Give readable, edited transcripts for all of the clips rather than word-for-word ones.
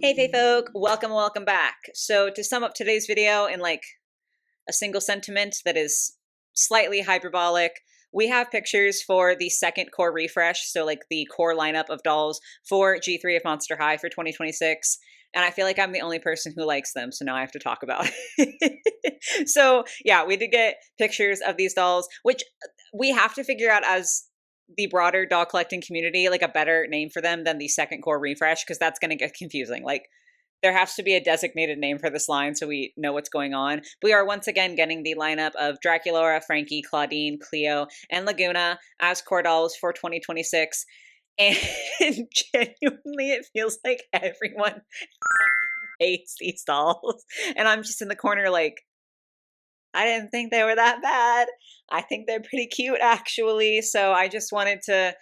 Hey Fae folk, welcome back. So to sum up today's video in like a single sentiment that is slightly hyperbolic, we have pictures for the second core refresh, so like the core lineup of dolls for G3 of Monster High for 2026. And I feel like I'm the only person who likes them, so now I have to talk about it. So yeah, we did get pictures of these dolls, which we have to figure out as the broader doll collecting community, like a better name for them than the second core refresh, because that's going to get confusing. Like there has to be a designated name for this line so we know what's going on. We are once again getting the lineup of Draculaura, Frankie, Clawdeen, Cleo, and Lagoona as core dolls for 2026. And genuinely, it feels like everyone hates these dolls. And I'm just in the corner like, I didn't think they were that bad. I think they're pretty cute, actually. So I just wanted to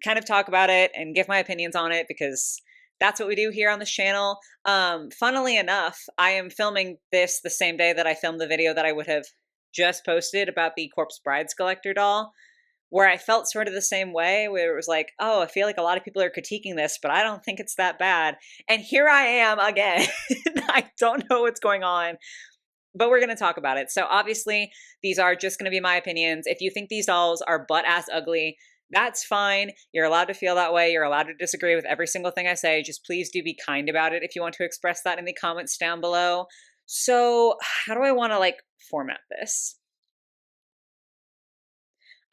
kind of talk about it and give my opinions on it because that's what we do here on this channel. Funnily enough, I am filming this the same day that I filmed the video that I would have just posted about the Corpse Brides Collector doll, where I felt sort of the same way, where it was like, oh, I feel like a lot of people are critiquing this, but I don't think it's that bad. And here I am again. I don't know what's going on, but we're going to talk about it. So obviously, these are just going to be my opinions. If you think these dolls are butt-ass ugly, that's fine. You're allowed to feel that way. You're allowed to disagree with every single thing I say. Just please do be kind about it if you want to express that in the comments down below. So how do I want to like format this?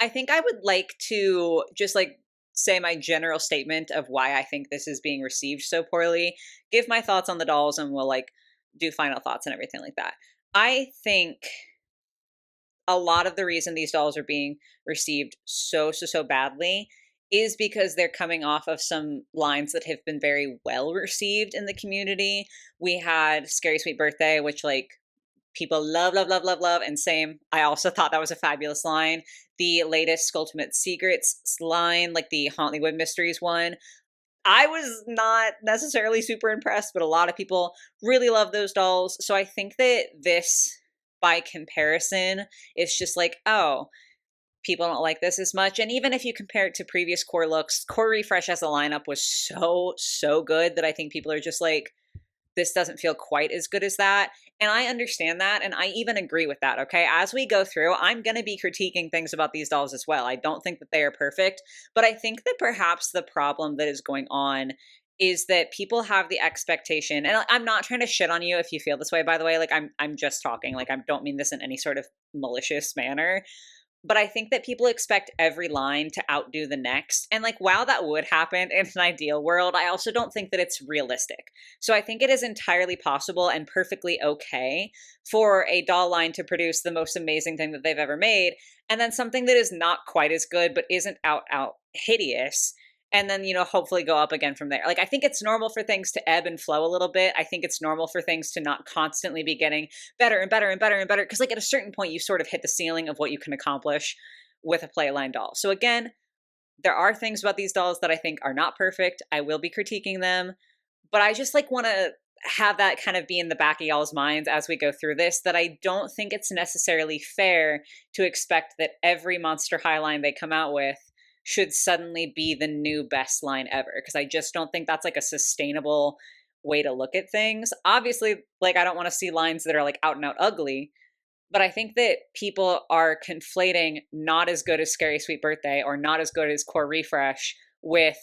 I think I would like to just like say my general statement of why I think this is being received so poorly, give my thoughts on the dolls, and we'll like do final thoughts and everything like that. I think a lot of the reason these dolls are being received so badly is because they're coming off of some lines that have been very well received in the community. We had Scary Sweet Birthday, which like people love, and same. I also thought that was a fabulous line. The latest Skulltimate Secrets line, like the Hauntlywood Mysteries one, I was not necessarily super impressed, but a lot of people really love those dolls. So I think that this, by comparison, is just like, oh, people don't like this as much. And even if you compare it to previous core looks, Core Refresh as a lineup was so good that I think people are just like, this doesn't feel quite as good as that. And I understand that, and I even agree with that, okay? As we go through, I'm going to be critiquing things about these dolls as well. I don't think that they are perfect, but I think that perhaps the problem that is going on is that people have the expectation, and I'm not trying to shit on you if you feel this way, by the way, like I'm just talking, like I don't mean this in any sort of malicious manner, but I think that people expect every line to outdo the next. And like, while that would happen in an ideal world, I also don't think that it's realistic. So I think it is entirely possible and perfectly okay for a doll line to produce the most amazing thing that they've ever made, and then something that is not quite as good, but isn't out hideous, and then, you know, hopefully go up again from there. Like, I think it's normal for things to ebb and flow a little bit. I think it's normal for things to not constantly be getting better and better and better and better. Because, like, at a certain point, you sort of hit the ceiling of what you can accomplish with a playline doll. So, again, there are things about these dolls that I think are not perfect. I will be critiquing them. But I just, like, want to have that kind of be in the back of y'all's minds as we go through this, that I don't think it's necessarily fair to expect that every Monster High line they come out with should suddenly be the new best line ever, because I just don't think that's like a sustainable way to look at things. Obviously, like, I don't want to see lines that are like out and out ugly, but I think that people are conflating not as good as Scary Sweet Birthday or not as good as Core Refresh with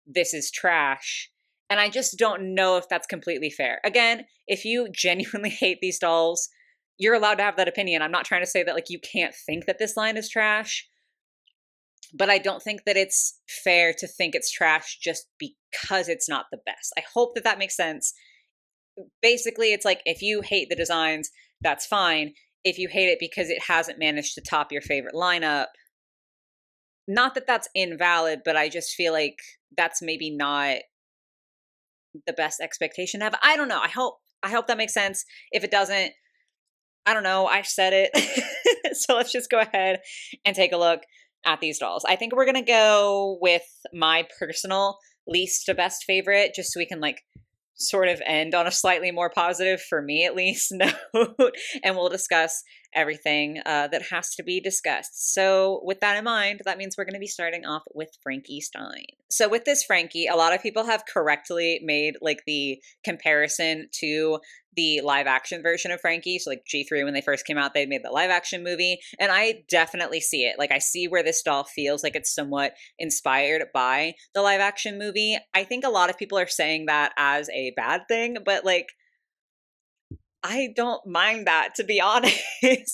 this is trash. And I just don't know if that's completely fair. Again, if you genuinely hate these dolls, you're allowed to have that opinion. I'm not trying to say that like you can't think that this line is trash, but I don't think that it's fair to think it's trash just because it's not the best. I hope that that makes sense. Basically, it's like, if you hate the designs, that's fine. If you hate it because it hasn't managed to top your favorite lineup, not that that's invalid, but I just feel like that's maybe not the best expectation to have. I don't know. I hope that makes sense. If it doesn't, I don't know. I said it. So let's just go ahead and take a look at these dolls. I think we're going to go with my personal least to best favorite, just so we can like sort of end on a slightly more positive, for me at least, note, and we'll discuss everything that has to be discussed. So with that in mind, that means we're going to be starting off with Frankie Stein. So with this Frankie, a lot of people have correctly made like the comparison to the live action version of Frankie. So like G3, when they first came out, they made the live action movie. And I definitely see it. Like I see where this doll feels like it's somewhat inspired by the live action movie. I think a lot of people are saying that as a bad thing, but like I don't mind that, to be honest.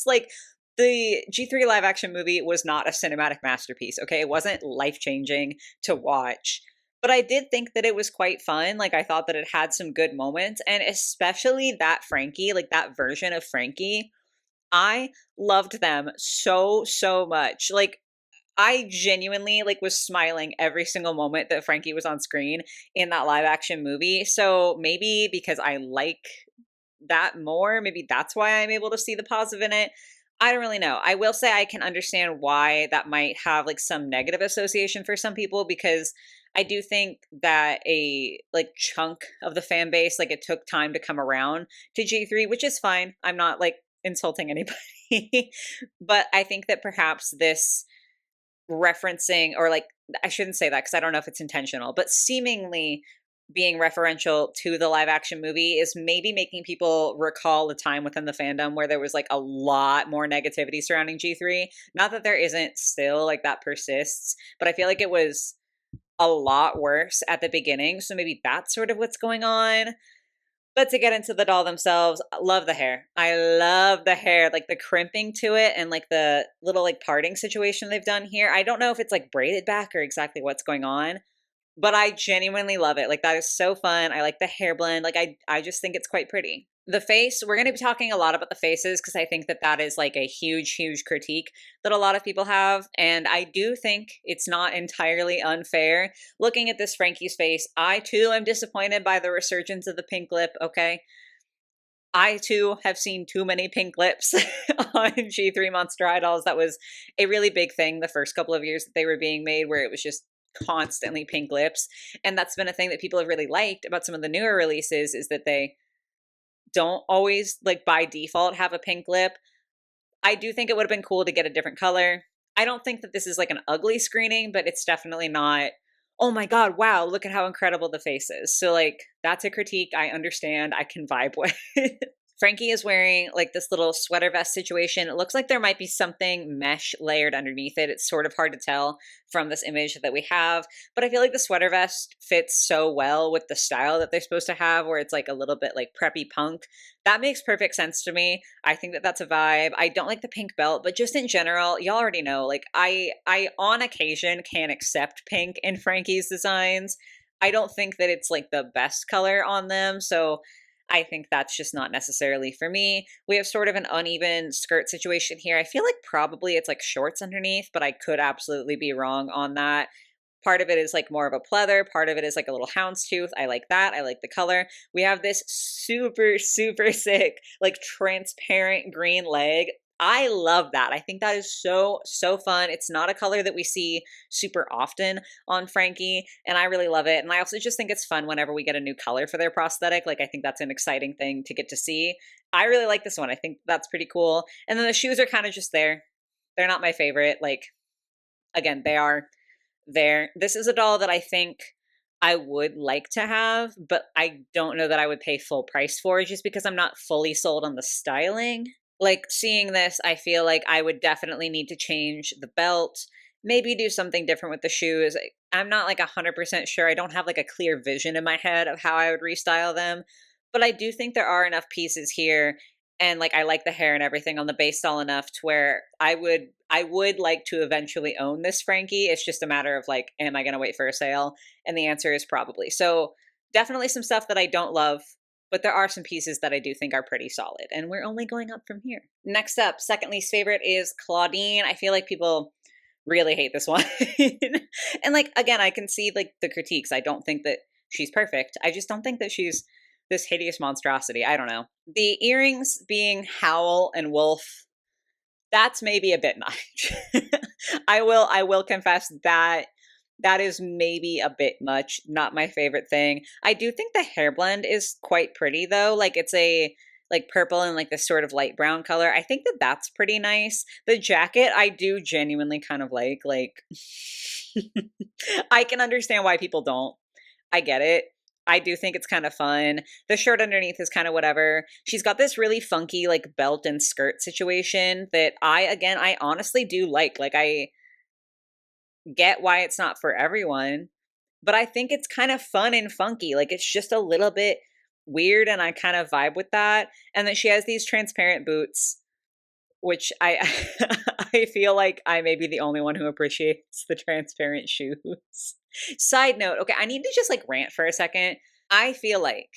Like the G3 live action movie was not a cinematic masterpiece, okay? It wasn't life-changing to watch. But I did think that it was quite fun. Like I thought that it had some good moments, and especially that Frankie, like that version of Frankie, I loved them so much. Like I genuinely like was smiling every single moment that Frankie was on screen in that live action movie. So maybe because I like that more, maybe that's why I'm able to see the positive in it. I don't really know. I will say I can understand why that might have like some negative association for some people, because I do think that a like chunk of the fan base, like it took time to come around to G3, which is fine. I'm not like insulting anybody. But I think that perhaps this referencing, or like I shouldn't say that because I don't know if it's intentional, but seemingly being referential to the live action movie is maybe making people recall the time within the fandom where there was like a lot more negativity surrounding G3. Not that there isn't still, like that persists, but I feel like it was a lot worse at the beginning. So maybe that's sort of what's going on. But to get into the doll themselves, I love the hair. I love the hair, like the crimping to it and like the little like parting situation they've done here. I don't know if it's like braided back or exactly what's going on, but I genuinely love it. Like that is so fun. I like the hair blend. Like I just think it's quite pretty. The face, we're going to be talking a lot about the faces because I think that that is like a huge critique that a lot of people have. And I do think it's not entirely unfair. Looking at this Frankie's face, I too am disappointed by the resurgence of the pink lip, okay? I too have seen too many pink lips on G3 Monster High dolls. That was a really big thing the first couple of years that they were being made, where it was just constantly pink lips. And that's been a thing that people have really liked about some of the newer releases, is that they don't always like by default have a pink lip. I do think it would have been cool to get a different color. I don't think that this is like an ugly screening, but it's definitely not, oh my god, wow, look at how incredible the face is. So like that's a critique I understand, I can vibe with. Frankie is wearing like this little sweater vest situation. It looks like there might be something mesh layered underneath it. It's sort of hard to tell from this image that we have, but I feel like the sweater vest fits so well with the style that they're supposed to have, where it's like a little bit like preppy punk. That makes perfect sense to me. I think that that's a vibe. I don't like the pink belt, but just in general, y'all already know, like I on occasion can accept pink in Frankie's designs. I don't think that it's like the best color on them, so I think that's just not necessarily for me. We have sort of an uneven skirt situation here. I feel like probably it's like shorts underneath, but I could absolutely be wrong on that. Part of it is like more of a pleather. Part of it is like a little houndstooth. I like that. I like the color. We have this super sick, like transparent green leg. I love that. I think that is so fun. It's not a color that we see super often on Frankie, and I really love it. And I also just think it's fun whenever we get a new color for their prosthetic. Like I think that's an exciting thing to get to see. I really like this one. I think that's pretty cool. And then the shoes are kind of just there. They're not my favorite. Like, again, they are there. This is a doll that I think I would like to have, but I don't know that I would pay full price for, just because I'm not fully sold on the styling. Like seeing this, I feel like I would definitely need to change the belt, maybe do something different with the shoes. I'm not like 100% sure. I don't have like a clear vision in my head of how I would restyle them, but I do think there are enough pieces here, and like I like the hair and everything on the base doll enough to where I would like to eventually own this Frankie. It's just a matter of like, am I going to wait for a sale? And the answer is probably. So definitely some stuff that I don't love, but there are some pieces that I do think are pretty solid, and we're only going up from here. Next up, second least favorite is Clawdeen. I feel like people really hate this one. And like, again, I can see like the critiques. I don't think that she's perfect. I just don't think that she's this hideous monstrosity. I don't know. The earrings being Howl and Wolf, that's maybe a bit much. I will confess that that is maybe a bit much. Not my favorite thing. I do think the hair blend is quite pretty though. Like it's a like purple and like this sort of light brown color. I think that that's pretty nice. The jacket I do genuinely kind of like I can understand why people don't. I get it. I do think it's kind of fun. The shirt underneath is kind of whatever. She's got this really funky like belt and skirt situation that I honestly do like. Like I get why it's not for everyone, but I think it's kind of fun and funky. Like it's just a little bit weird and I kind of vibe with that. And then she has these transparent boots, which I I feel like I may be the only one who appreciates the transparent shoes. Side note, okay, I need to just like rant for a second. I feel like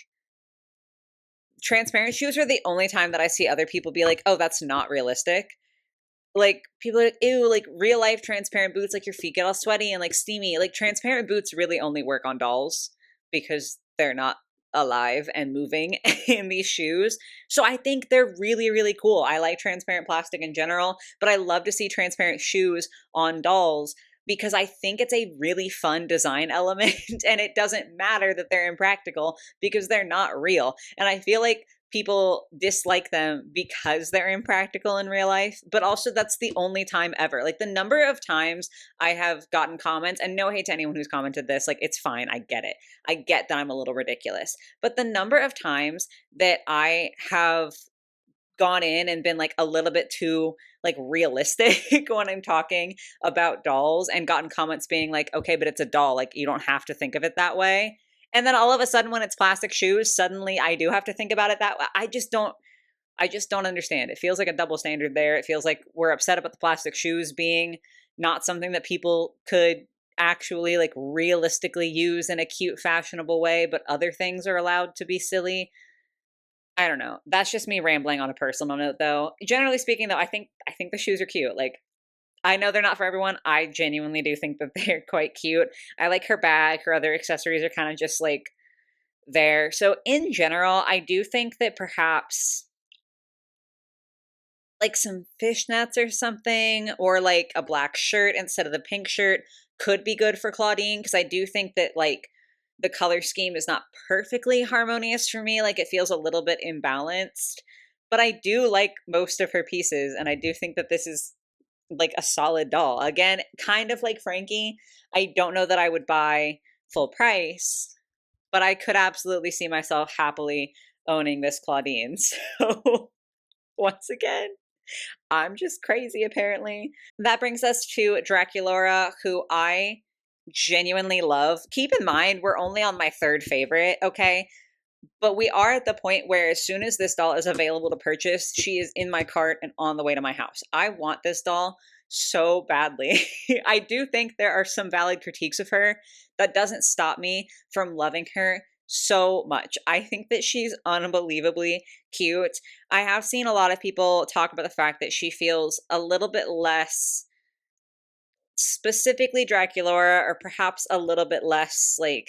transparent shoes are the only time that I see other people be like, "Oh, that's not realistic." Like people are like, ew, like real life transparent boots, like your feet get all sweaty and like steamy. Like transparent boots really only work on dolls because they're not alive and moving in these shoes. So I think they're really, really cool. I like transparent plastic in general, but I love to see transparent shoes on dolls because I think it's a really fun design element and it doesn't matter that they're impractical because they're not real. And I feel like people dislike them because they're impractical in real life, but also that's the only time ever. Like the number of times I have gotten comments, and no hate to anyone who's commented this, like it's fine, I get it. I get that I'm a little ridiculous. But the number of times that I have gone in and been like a little bit too like realistic when I'm talking about dolls and gotten comments being like, okay, but it's a doll. Like you don't have to think of it that way. And then all of a sudden when it's plastic shoes, suddenly I do have to think about it that way. I just don't understand. It feels like a double standard there. It feels like we're upset about the plastic shoes being not something that people could actually like realistically use in a cute, fashionable way, but other things are allowed to be silly. I don't know. That's just me rambling on a personal note though. Generally speaking though, I think the shoes are cute. Like I know they're not for everyone. I genuinely do think that they're quite cute. I like her bag. Her other accessories are kind of just like there. So in general, I do think that perhaps like some fishnets or something, or like a black shirt instead of the pink shirt could be good for Clawdeen because I do think that like the color scheme is not perfectly harmonious for me. Like it feels a little bit imbalanced, but I do like most of her pieces, and I do think that this is like a solid doll. Again, kind of like Frankie, I don't know that I would buy full price, but I could absolutely see myself happily owning this Clawdeen. So once again, I'm just crazy apparently. That brings us to Draculaura, who I genuinely love. Keep in mind, we're only on my third favorite, okay? But we are at the point where as soon as this doll is available to purchase, she is in my cart and on the way to my house. I want this doll so badly. I do think there are some valid critiques of her. That doesn't stop me from loving her so much. I think that she's unbelievably cute. I have seen a lot of people talk about the fact that she feels a little bit less specifically Draculaura, or perhaps a little bit less like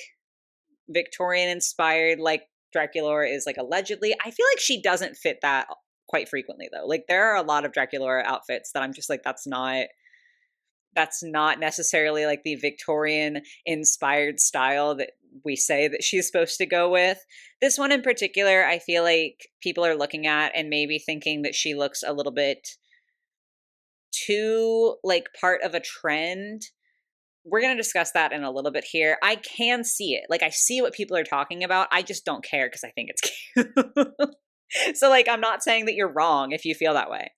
Victorian inspired, like Draculaura is like allegedly. I feel like she doesn't fit that quite frequently though. Like there are a lot of Draculaura outfits that I'm just like, that's not necessarily like the Victorian inspired style that we say that she's supposed to go with. This one in particular, I feel like people are looking at and maybe thinking that she looks a little bit too like part of a trend. We're going to discuss that in a little bit here. I can see it. Like I see what people are talking about. I just don't care because I think it's cute. So like I'm not saying that you're wrong if you feel that way.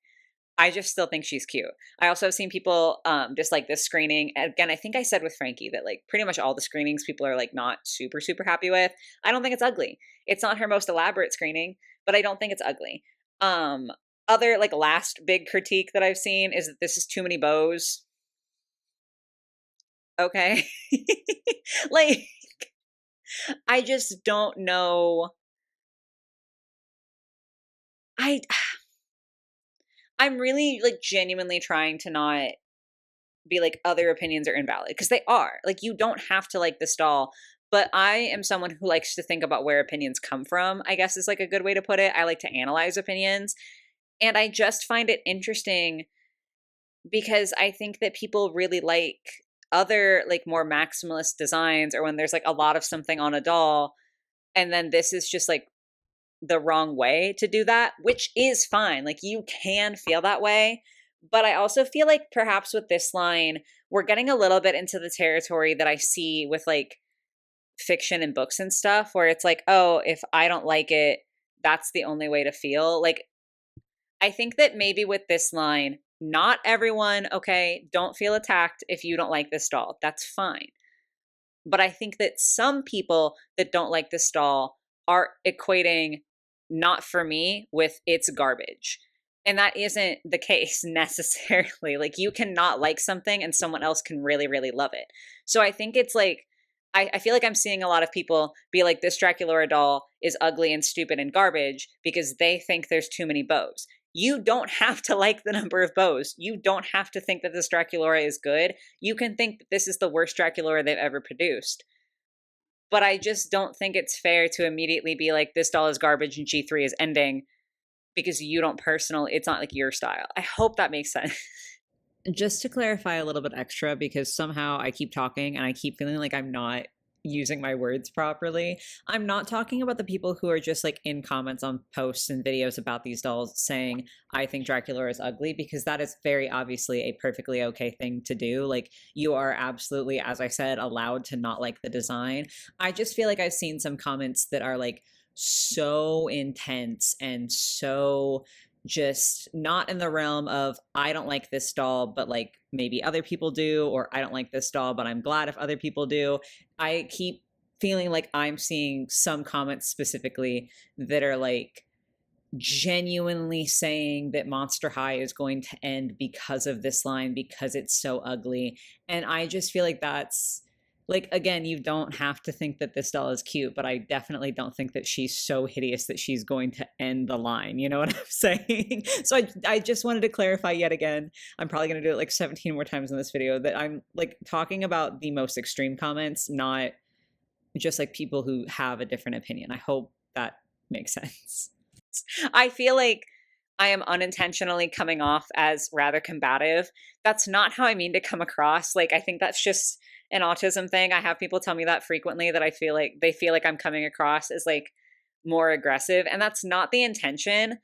I just still think she's cute. I also have seen people just like this screening. Again, I think I said with Frankie that like pretty much all the screenings people are like not super, super happy with. I don't think it's ugly. It's not her most elaborate screening, but I don't think it's ugly. Other like last big critique that I've seen is that this is too many bows. Okay. Like I just don't know. I I'm really like genuinely trying to not be like other opinions are invalid because they are. Like you don't have to like this doll, but I am someone who likes to think about where opinions come from, I guess is like a good way to put it. I like to analyze opinions, and I just find it interesting because I think that people really like other like more maximalist designs, or when there's like a lot of something on a doll and then this is just like the wrong way to do that, which is fine. Like, you can feel that way. But I also feel like perhaps with this line, we're getting a little bit into the territory that I see with like fiction and books and stuff, where it's like, oh, if I don't like it, that's the only way to feel. Like, I think that maybe with this line, not everyone, okay, don't feel attacked if you don't like this doll. That's fine. But I think that some people that don't like this doll are equating not for me with it's garbage. And that isn't the case necessarily. Like, you cannot like something and someone else can really, really love it. So I think it's like, I feel like I'm seeing a lot of people be like, this Draculaura doll is ugly and stupid and garbage because they think there's too many bows. You don't have to like the number of bows. You don't have to think that this Draculaura is good. You can think that this is the worst Draculaura they've ever produced. But I just don't think it's fair to immediately be like, this doll is garbage and G3 is ending because you don't personally, it's not like your style. I hope that makes sense. Just to clarify a little bit extra, because somehow I keep talking and I keep feeling like I'm not using my words properly. I'm not talking about the people who are just like in comments on posts and videos about these dolls saying, I think Draculaura is ugly, because that is very obviously a perfectly okay thing to do. Like, you are absolutely, as I said, allowed to not like the design. I just feel like I've seen some comments that are like so intense and so just not in the realm of I don't like this doll, but like maybe other people do, or I don't like this doll, but I'm glad if other people do. I keep feeling like I'm seeing some comments specifically that are like genuinely saying that Monster High is going to end because of this line, because it's so ugly. And I just feel like that's like, again, you don't have to think that this doll is cute, but I definitely don't think that she's so hideous that she's going to end the line. You know what I'm saying? So I just wanted to clarify yet again. I'm probably going to do it like 17 more times in this video, that I'm like talking about the most extreme comments, not just like people who have a different opinion. I hope that makes sense. I feel like I am unintentionally coming off as rather combative. That's not how I mean to come across. Like, I think that's just an autism thing. I have people tell me that frequently, that I feel like they feel like I'm coming across as like more aggressive, and that's not the intention.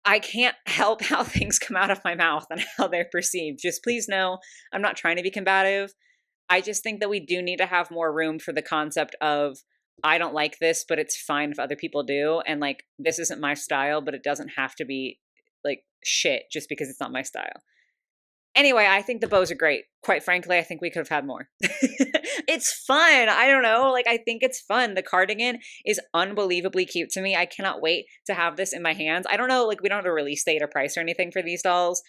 I can't help how things come out of my mouth and how they're perceived. Just please know I'm not trying to be combative. I just think that we do need to have more room for the concept of, I don't like this, but it's fine if other people do. And like, this isn't my style, but it doesn't have to be like shit just because it's not my style. Anyway, I think the bows are great. Quite frankly, I think we could have had more. It's fun. I don't know. Like, I think it's fun. The cardigan is unbelievably cute to me. I cannot wait to have this in my hands. I don't know, like, we don't have a release date or price or anything for these dolls,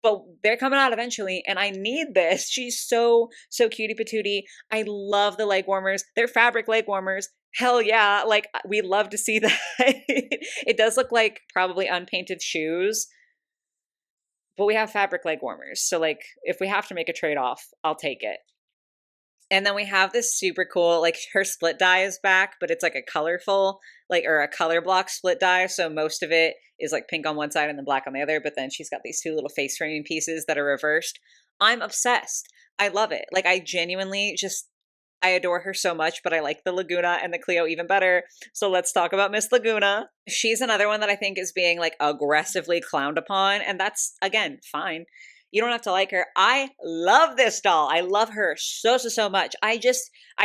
but they're coming out eventually, and I need this. She's so cutie patootie. I love the leg warmers. They're fabric leg warmers. Hell yeah. Like, we love to see that. It does look like probably unpainted shoes, but we have fabric leg warmers. So like, if we have to make a trade-off, I'll take it. And then we have this super cool, like, her split die is back, but it's like a colorful, like, or a color block split die. So most of it is like pink on one side and then black on the other. But then she's got these two little face framing pieces that are reversed. I'm obsessed. I love it. Like, I genuinely just, I adore her so much, but I like the Lagoona and the Cleo even better. So let's talk about Miss Lagoona. She's another one that I think is being like aggressively clowned upon. And that's, again, fine. You don't have to like her. I love this doll. I love her so much. I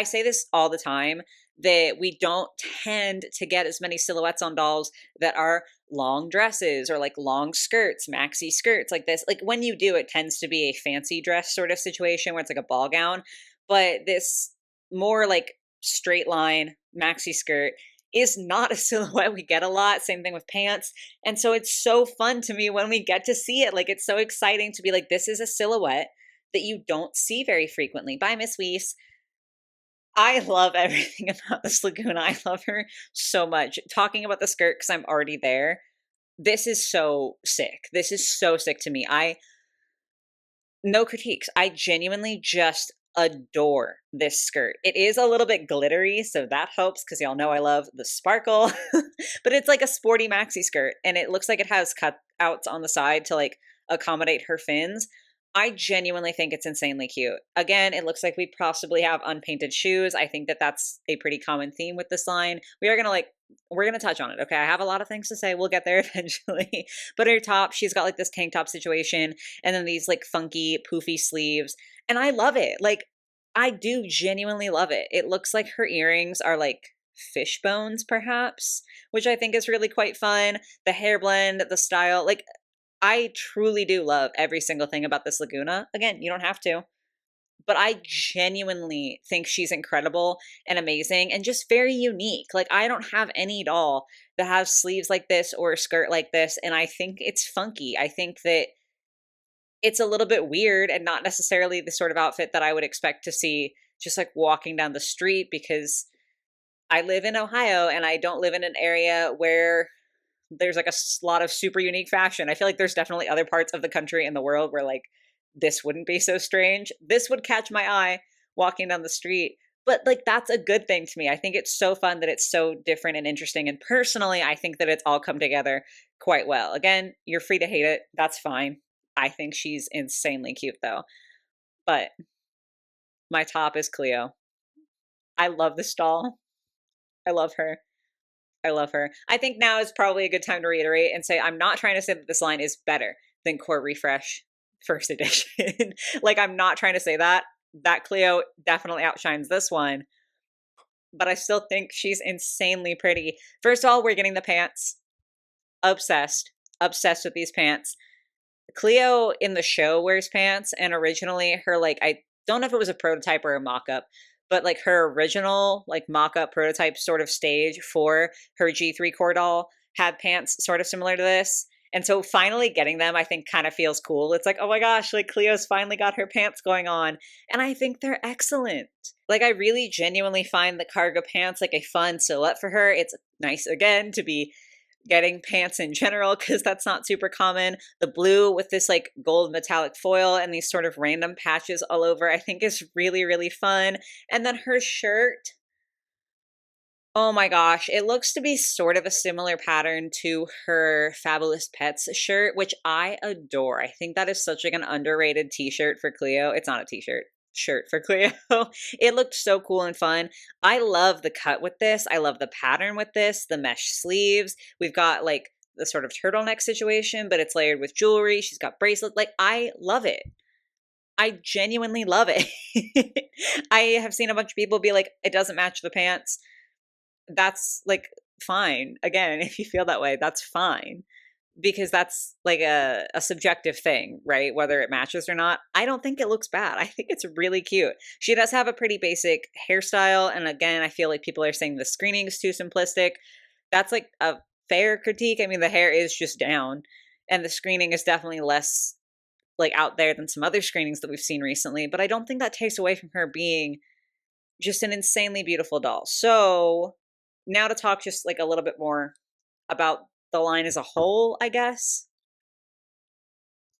say this all the time, that we don't tend to get as many silhouettes on dolls that are long dresses or like long skirts, maxi skirts like this. Like, when you do, it tends to be a fancy dress sort of situation where it's like a ball gown. But this more like straight line maxi skirt is not a silhouette we get a lot. Same thing with pants. And so it's so fun to me when we get to see it. Like, it's so exciting to be like, this is a silhouette that you don't see very frequently. Bye, Miss Weiss. I love everything about this Lagoona. I love her so much. Talking about the skirt, because I'm already there, this is so sick. This is so sick to me. No critiques. I genuinely just adore this skirt. It is a little bit glittery, so that helps, because y'all know I love the sparkle. But it's like a sporty maxi skirt, and it looks like it has cutouts on the side to like accommodate her fins. I genuinely think it's insanely cute. Again, it looks like we possibly have unpainted shoes. I think that that's a pretty common theme with this line. We're gonna touch on it. Okay, I have a lot of things to say. We'll get there eventually. But her top, she's got like this tank top situation, and then these like funky poofy sleeves, and I love it. Like, I do genuinely love it. It looks like her earrings are like fish bones, perhaps, which I think is really quite fun. The hair blend, the style, like I truly do love every single thing about this Lagoona. Again, you don't have to, but I genuinely think she's incredible and amazing and just very unique. Like, I don't have any doll that has sleeves like this or a skirt like this, and I think it's funky. I think that it's a little bit weird and not necessarily the sort of outfit that I would expect to see just like walking down the street, because I live in Ohio and I don't live in an area where there's like a lot of super unique fashion. I feel like there's definitely other parts of the country and the world where like this wouldn't be so strange. This would catch my eye walking down the street. But like that's a good thing to me. I think it's so fun that it's so different and interesting. And personally, I think that it's all come together quite well. Again, you're free to hate it. That's fine. I think she's insanely cute though. But my top is Cleo. I love this doll. I love her. I love her. I think now is probably a good time to reiterate and say I'm not trying to say that this line is better than Core Refresh First Edition. Like, I'm not trying to say that. That Cleo definitely outshines this one, but I still think she's insanely pretty. First of all, we're getting the pants. Obsessed. Obsessed with these pants. Cleo in the show wears pants, and originally her, like, I don't know if it was a prototype or a mock-up, but like her original like mock-up prototype sort of stage for her G3 core doll had pants sort of similar to this. And so finally getting them, I think, kind of feels cool. It's like, oh my gosh, like Cleo's finally got her pants going on. And I think they're excellent. Like, I really genuinely find the cargo pants like a fun silhouette for her. It's nice, again, to be getting pants in general, because that's not super common. The blue with this like gold metallic foil and these sort of random patches all over, I think is really, really fun. And then her shirt, oh my gosh, it looks to be sort of a similar pattern to her Fabulous Pets shirt, which I adore. I think that is such like an underrated t-shirt for Cleo. It's not a t-shirt. Shirt for Cleo. It looked so cool and fun. I love the cut with this. I love the pattern with this, the mesh sleeves. We've got like the sort of turtleneck situation, but it's layered with jewelry. She's got bracelets. Like, I love it. I genuinely love it. I have seen a bunch of people be like, it doesn't match the pants. That's like fine. Again, if you feel that way, that's fine, because that's like a subjective thing, right? Whether it matches or not. I don't think it looks bad. I think it's really cute. She does have a pretty basic hairstyle. And again, I feel like people are saying the screening is too simplistic. That's like a fair critique. I mean, the hair is just down, and the screening is definitely less like out there than some other screenings that we've seen recently. But I don't think that takes away from her being just an insanely beautiful doll. So now to talk just like a little bit more about the line as a whole, I guess.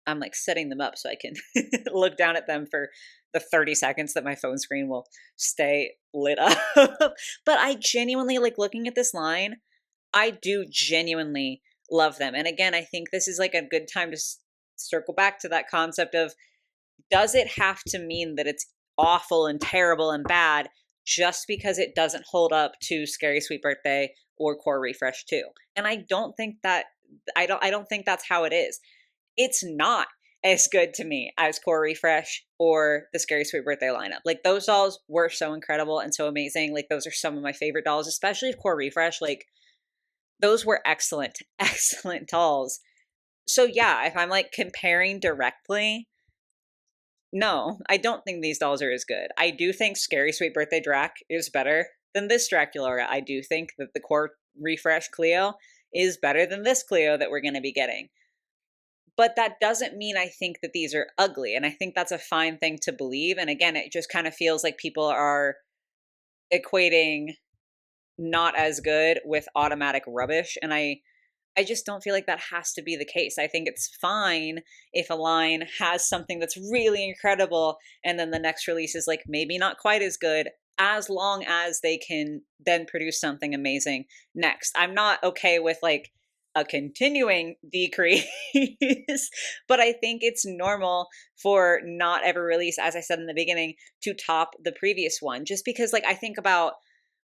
I'm like setting them up so I can look down at them for the 30 seconds that my phone screen will stay lit up. But I genuinely like looking at this line. I do genuinely love them. And again, I think this is like a good time to circle back to that concept of, does it have to mean that it's awful and terrible and bad just because it doesn't hold up to Scary Sweet Birthday or Core Refresh 2? And I don't think think that's how it is. It's not as good to me as Core Refresh or the Scary Sweet Birthday lineup. Like, those dolls were so incredible and so amazing. Like, those are some of my favorite dolls, especially Core Refresh. Like, those were excellent, excellent dolls. So yeah, if I'm like comparing directly, no, I don't think these dolls are as good. I do think Scary Sweet Birthday Drac is better than this Draculaura. I do think that the Core Refresh Cleo is better than this Cleo that we're going to be getting. But that doesn't mean I think that these are ugly. And I think that's a fine thing to believe. And again, it just kind of feels like people are equating not as good with automatic rubbish. And I just don't feel like that has to be the case. I think it's fine if a line has something that's really incredible and then the next release is like maybe not quite as good, as long as they can then produce something amazing next. I'm not okay with like a continuing decrease. But I think it's normal for not every release, as I said in the beginning, to top the previous one. Just because, like, I think about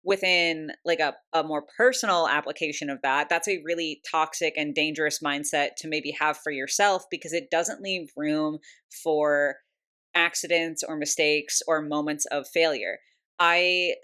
within like a more personal application of that, that's a really toxic and dangerous mindset to maybe have for yourself, because it doesn't leave room for accidents or mistakes or moments of failure. I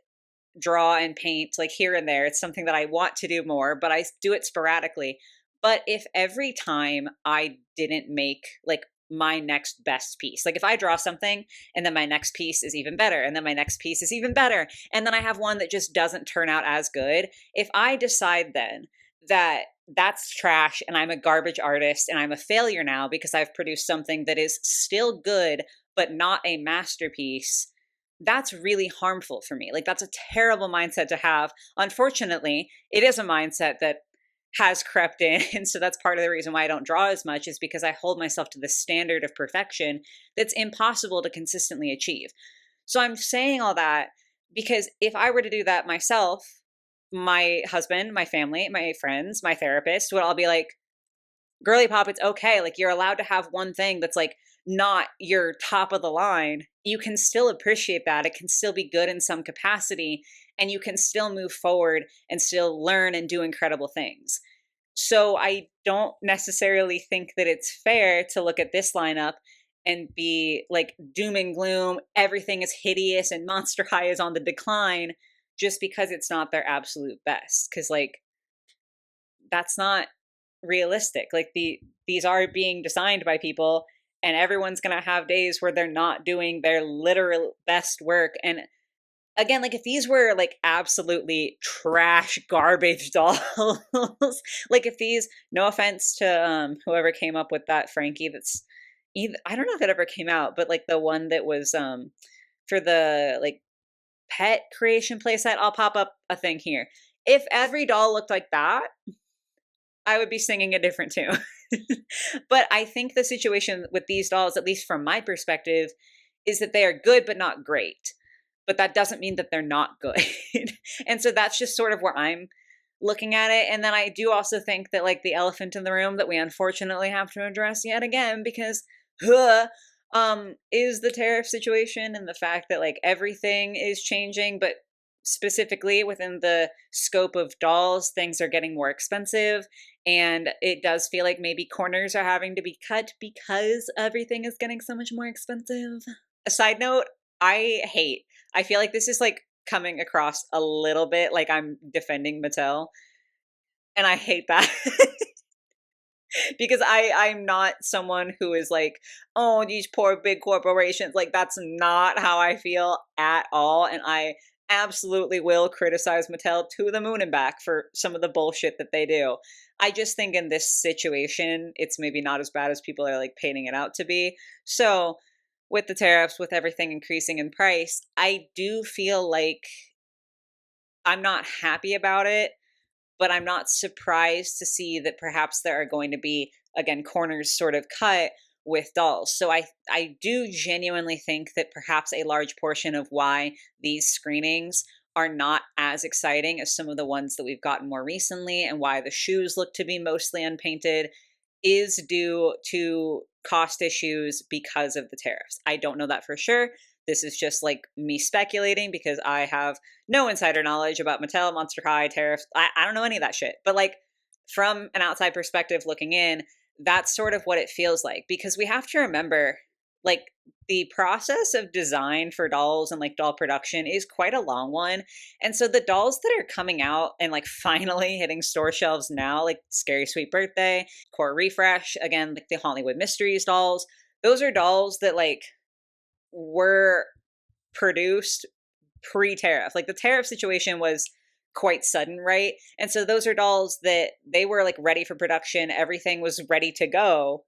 draw and paint like here and there. It's something that I want to do more, but I do it sporadically. But if every time I didn't make like my next best piece, like if I draw something and then my next piece is even better, and then my next piece is even better, and then I have one that just doesn't turn out as good, if I decide then that that's trash and I'm a garbage artist and I'm a failure now because I've produced something that is still good but not a masterpiece, that's really harmful for me. Like, that's a terrible mindset to have. Unfortunately, it is a mindset that has crept in. And so that's part of the reason why I don't draw as much, is because I hold myself to the standard of perfection that's impossible to consistently achieve. So I'm saying all that because if I were to do that myself, my husband, my family, my friends, my therapist would all be like, girly pop, it's okay. Like, you're allowed to have one thing that's like not your top of the line. You can still appreciate that. It can still be good in some capacity, and you can still move forward and still learn and do incredible things. So I don't necessarily think that it's fair to look at this lineup and be like doom and gloom, everything is hideous and Monster High is on the decline, just because it's not their absolute best. Because like, that's not realistic. Like, these are being designed by people, and everyone's going to have days where they're not doing their literal best work. And again, like, if these were like absolutely trash garbage dolls, like if these, no offense to whoever came up with that Frankie, that's either, I don't know if it ever came out, but like the one that was for the like pet creation playset, I'll pop up a thing here. If every doll looked like that, I would be singing a different tune. But I think the situation with these dolls, at least from my perspective, is that they are good but not great. But that doesn't mean that they're not good. And so that's just sort of where I'm looking at it. And then I do also think that, like, the elephant in the room that we unfortunately have to address yet again, because is the tariff situation, and the fact that like everything is changing, but specifically within the scope of dolls, things are getting more expensive. And it does feel like maybe corners are having to be cut because everything is getting so much more expensive. A side note, I feel like this is like coming across a little bit like I'm defending Mattel. And I hate that. Because I'm not someone who is like, oh, these poor big corporations. Like, that's not how I feel at all. And I absolutely will criticize Mattel to the moon and back for some of the bullshit that they do. I just think in this situation, it's maybe not as bad as people are like painting it out to be. So with the tariffs, with everything increasing in price, I do feel like I'm not happy about it, but I'm not surprised to see that perhaps there are going to be, again, corners sort of cut with dolls. So I do genuinely think that perhaps a large portion of why these screenings are not as exciting as some of the ones that we've gotten more recently, and why the shoes look to be mostly unpainted, is due to cost issues because of the tariffs. I don't know that for sure. This is just like me speculating because I have no insider knowledge about Mattel, Monster High, tariffs. I don't know any of that shit. But like, from an outside perspective looking in, that's sort of what it feels like. Because we have to remember, like, the process of design for dolls and like doll production is quite a long one. And so the dolls that are coming out and like finally hitting store shelves now, like Scary Sweet Birthday, Core Refresh, again, like the Hollywood Mysteries dolls, those are dolls that like were produced pre-tariff. Like, the tariff situation was quite sudden, right? And so those are dolls that they were like ready for production. Everything was ready to go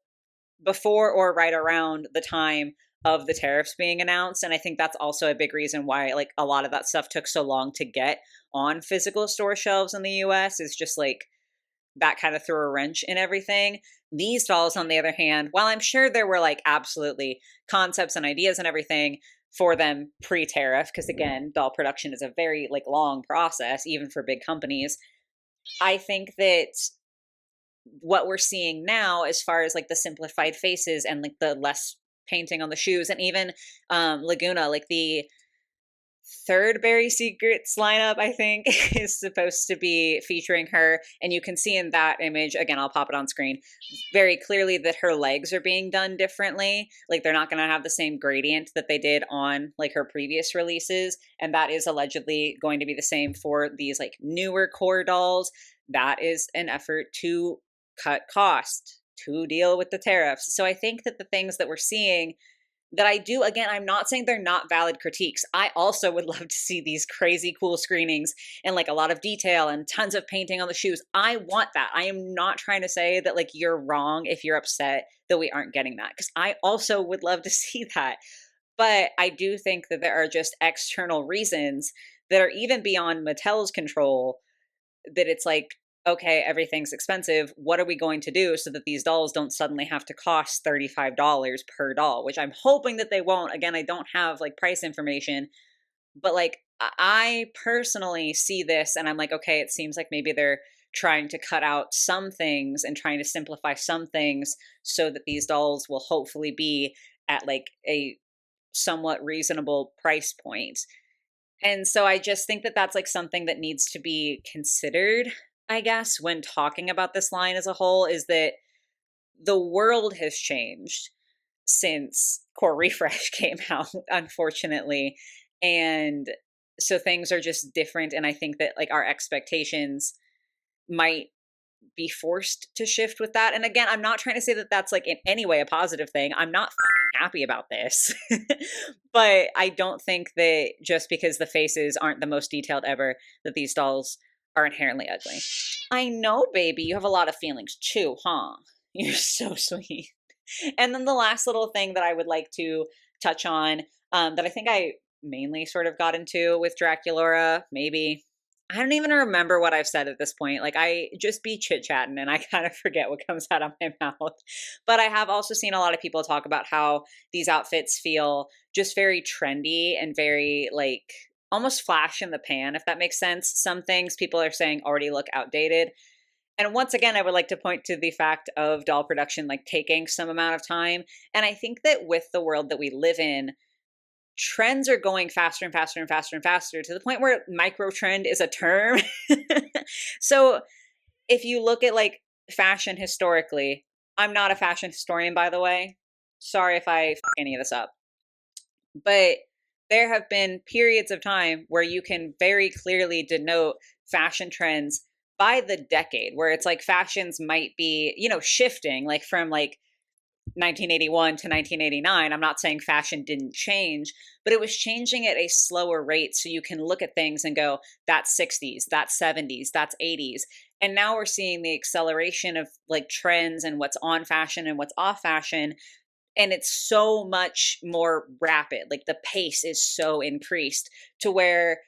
before or right around the time of the tariffs being announced. And I think that's also a big reason why like a lot of that stuff took so long to get on physical store shelves in the US, is just like that kind of threw a wrench in everything. These dolls, on the other hand, while I'm sure there were like absolutely concepts and ideas and everything for them pre-tariff, because again, doll production is a very like long process, even for big companies, I think that what we're seeing now as far as like the simplified faces and like the less painting on the shoes, and even Lagoona, like the third Berry Secrets lineup, I think, is supposed to be featuring her. And you can see in that image, again, I'll pop it on screen, very clearly that her legs are being done differently. Like they're not going to have the same gradient that they did on like her previous releases. And that is allegedly going to be the same for these like newer core dolls. That is an effort to cut cost, to deal with the tariffs. So I think that the things that we're seeing that I do, again, I'm not saying they're not valid critiques. I also would love to see these crazy cool screenings and like a lot of detail and tons of painting on the shoes. I want that. I am not trying to say that like you're wrong if you're upset that we aren't getting that, because I also would love to see that. But I do think that there are just external reasons that are even beyond Mattel's control, that it's like, okay, everything's expensive. What are we going to do so that these dolls don't suddenly have to cost $35 per doll, which I'm hoping that they won't. Again, I don't have like price information, but like I personally see this and I'm like, okay, it seems like maybe they're trying to cut out some things and trying to simplify some things so that these dolls will hopefully be at like a somewhat reasonable price point. And so I just think that that's like something that needs to be considered, I guess, when talking about this line as a whole, is that the world has changed since Core Refresh came out, unfortunately. And so things are just different. And I think that like our expectations might be forced to shift with that. And again, I'm not trying to say that that's like in any way a positive thing. I'm not fucking happy about this. But I don't think that just because the faces aren't the most detailed ever, that these dolls are inherently ugly. I know, baby, you have a lot of feelings too, huh? You're so sweet. And then the last little thing that I would like to touch on, that I think I mainly sort of got into with Draculaura, maybe. I don't even remember what I've said at this point. Like, I just be chit chatting and I kind of forget what comes out of my mouth. But I have also seen a lot of people talk about how these outfits feel just very trendy and very, like, almost flash in the pan, if that makes sense. Some things people are saying already look outdated. And once again, I would like to point to the fact of doll production like taking some amount of time. And I think that with the world that we live in, trends are going faster and faster and faster and faster to the point where micro trend is a term. So if you look at like fashion historically, I'm not a fashion historian, by the way. Sorry if I fuck any of this up. But there have been periods of time where you can very clearly denote fashion trends by the decade, where it's like fashions might be, you know, shifting like from like 1981 to 1989. I'm not saying fashion didn't change, but it was changing at a slower rate. So you can look at things and go, that's 60s, that's 70s, that's 80s. And now we're seeing the acceleration of like trends and what's on fashion and what's off fashion. And it's so much more rapid. Like the pace is so increased to where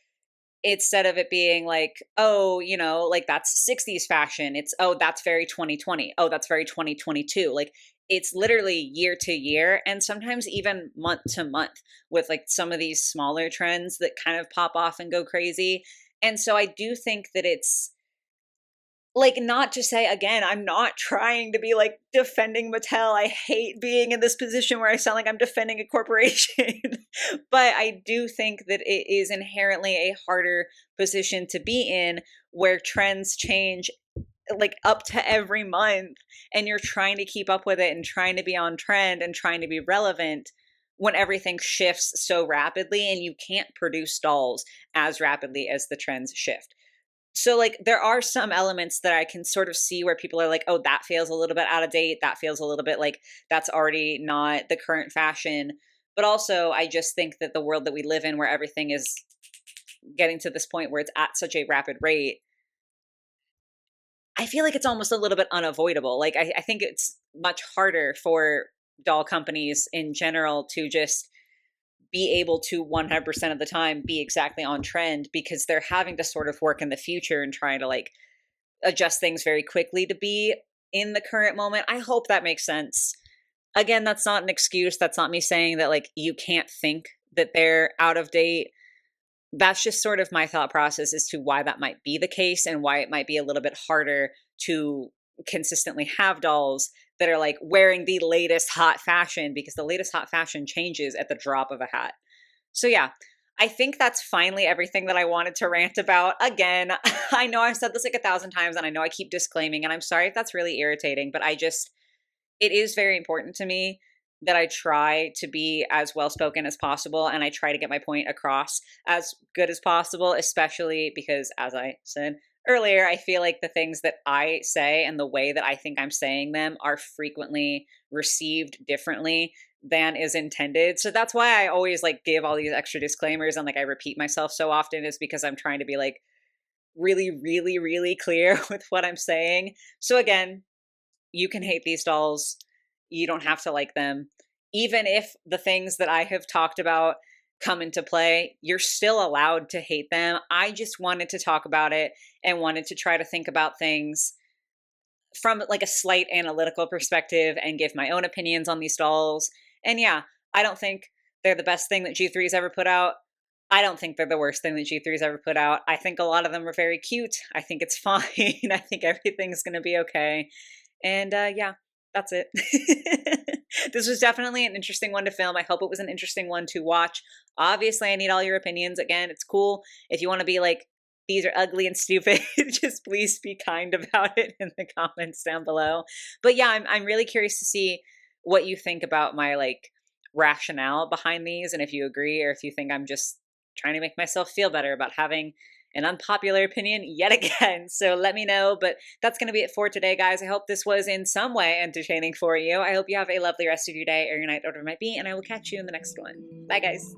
instead of it being like, oh, you know, like that's 60s fashion, it's, oh, that's very 2020. Oh, that's very 2022. Like it's literally year to year and sometimes even month to month with like some of these smaller trends that kind of pop off and go crazy. And so I do think that it's like, not to say again, I'm not trying to be like defending Mattel. I hate being in this position where I sound like I'm defending a corporation. But I do think that it is inherently a harder position to be in, where trends change like up to every month and you're trying to keep up with it and trying to be on trend and trying to be relevant when everything shifts so rapidly and you can't produce dolls as rapidly as the trends shift. So like there are some elements that I can sort of see where people are like, oh, that feels a little bit out of date. That feels a little bit like that's already not the current fashion. But also I just think that the world that we live in, where everything is getting to this point where it's at such a rapid rate, I feel like it's almost a little bit unavoidable. Like I think it's much harder for doll companies in general to just be able to 100% of the time be exactly on trend, because they're having to sort of work in the future and trying to like adjust things very quickly to be in the current moment. I hope that makes sense. Again, that's not an excuse. That's not me saying that like you can't think that they're out of date. That's just sort of my thought process as to why that might be the case and why it might be a little bit harder to consistently have dolls that are like wearing the latest hot fashion, because the latest hot fashion changes at the drop of a hat. So yeah, I think that's finally everything that I wanted to rant about. Again, I know I've said this like 1,000 times and I know I keep disclaiming, and I'm sorry if that's really irritating, but it is very important to me that I try to be as well spoken as possible and I try to get my point across as good as possible, especially because, as I said earlier, I feel like the things that I say and the way that I think I'm saying them are frequently received differently than is intended. So that's why I always like give all these extra disclaimers and like I repeat myself so often, is because I'm trying to be like really, really, really clear with what I'm saying. So again, you can hate these dolls. You don't have to like them. Even if the things that I have talked about come into play, you're still allowed to hate them. I just wanted to talk about it and wanted to try to think about things from like a slight analytical perspective and give my own opinions on these dolls. And yeah, I don't think they're the best thing that G3's ever put out. I don't think they're the worst thing that G3's ever put out. I think a lot of them are very cute. I think it's fine. I think everything's going to be okay. And yeah, that's it. This was definitely an interesting one to film. I hope it was an interesting one to watch. Obviously, I need all your opinions. Again, it's cool. If you want to be like, these are ugly and stupid, just please be kind about it in the comments down below. But yeah, I'm really curious to see what you think about my like rationale behind these, and if you agree or if you think I'm just trying to make myself feel better about having an unpopular opinion yet again. So let me know. But that's going to be it for today, guys. I hope this was in some way entertaining for you. I hope you have a lovely rest of your day or your night, whatever it might be, and I will catch you in the next one. Bye, guys.